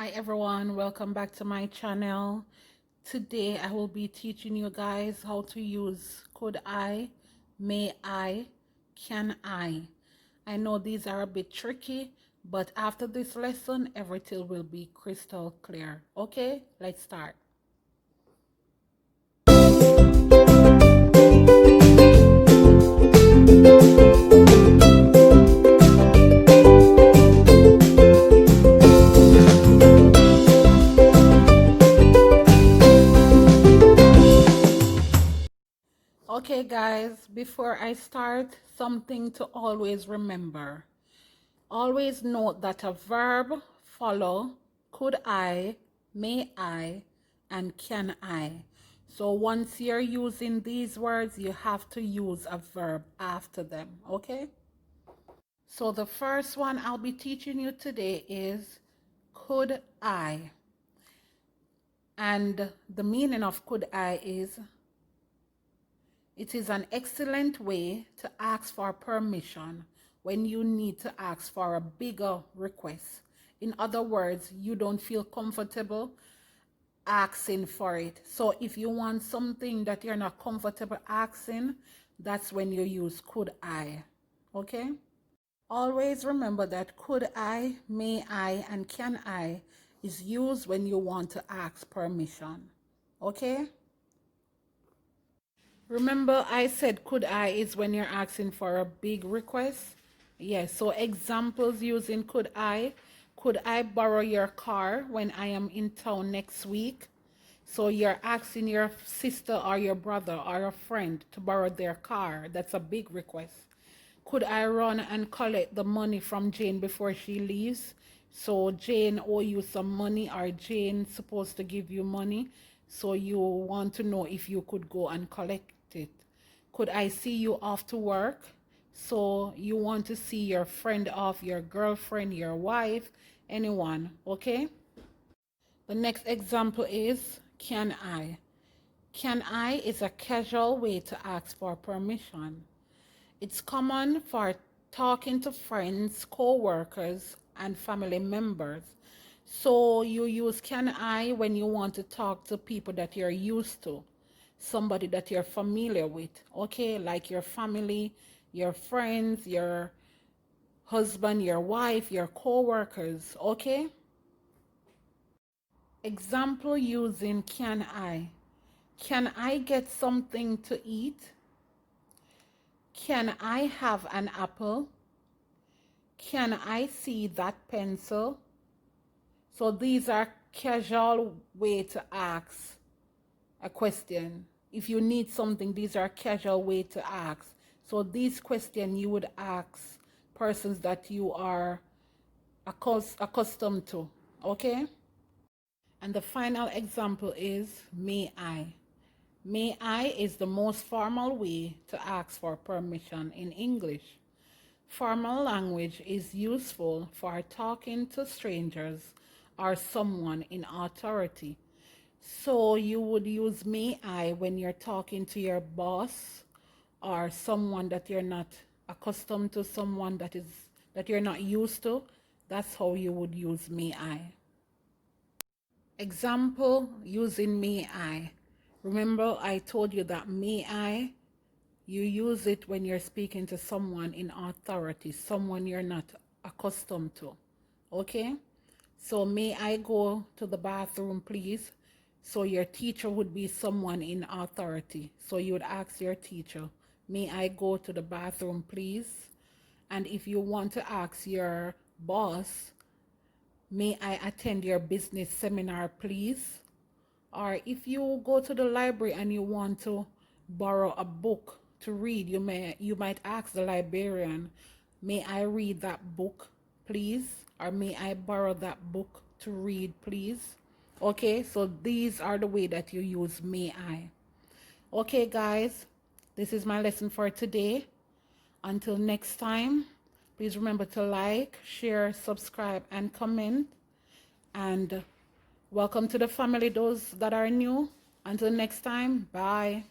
Hi everyone, welcome back to my channel. Today I will be teaching you guys how to use could I, may I, can I. I know these are a bit tricky, but after this lesson everything will be crystal clear. Okay, let's start. Okay guys, before I start, something to always remember. Always note that a verb follow could I, may I, and can I. So once you're using these words, you have to use a verb after them, okay? So the first one I'll be teaching you today is could I. And the meaning of could I is it is an excellent way to ask for permission when you need to ask for a bigger request. In other words, you don't feel comfortable asking for it. So if you want something that you're not comfortable asking, that's when you use could I. Okay? Always remember that could I, may I, and can I is used when you want to ask permission. Okay? Remember I said could I is when you're asking for a big request? Yes, so examples using could I borrow your car when I am in town next week? So you're asking your sister or your brother or a friend to borrow their car. That's a big request. Could I run and collect the money from Jane before she leaves? So Jane owe you some money or Jane supposed to give you money. So you want to know if you could go and collect it. Could I see you off to work? So you want to see your friend off, your girlfriend, your wife, anyone, okay? The next example is can I? Can I is a casual way to ask for permission. It's common for talking to friends, co-workers, and family members. So you use can I when you want to talk to people that you're used to, somebody that you're familiar with, okay? Like your family, your friends, your husband, your wife, your co-workers, okay? Example using can I. Can I get something to eat? Can I have an apple? Can I see that pencil? So these are casual way to ask a question. If you need something, these are casual way to ask. So these questions you would ask persons that you are accustomed to, okay? And the final example is may I. May I is the most formal way to ask for permission in English. Formal language is useful for talking to strangers or someone in authority. So you would use may I when you're talking to your boss or someone that you're not accustomed to, someone that you're not used to. That's how you would use may I. Example using may I. Remember I told you that may I, you use it when you're speaking to someone in authority, someone you're not accustomed to. Okay? So may I go to the bathroom, please? So your teacher would be someone in authority. So you would ask your teacher, may I go to the bathroom, please? And if you want to ask your boss, may I attend your business seminar, please? Or if you go to the library and you want to borrow a book to read, you might ask the librarian, may I read that book, please? Or may I borrow that book to read, please? Okay, so these are the way that you use may I. Okay, guys, this is my lesson for today. Until next time, please remember to like, share, subscribe, and comment. And welcome to the family, those that are new. Until next time, bye.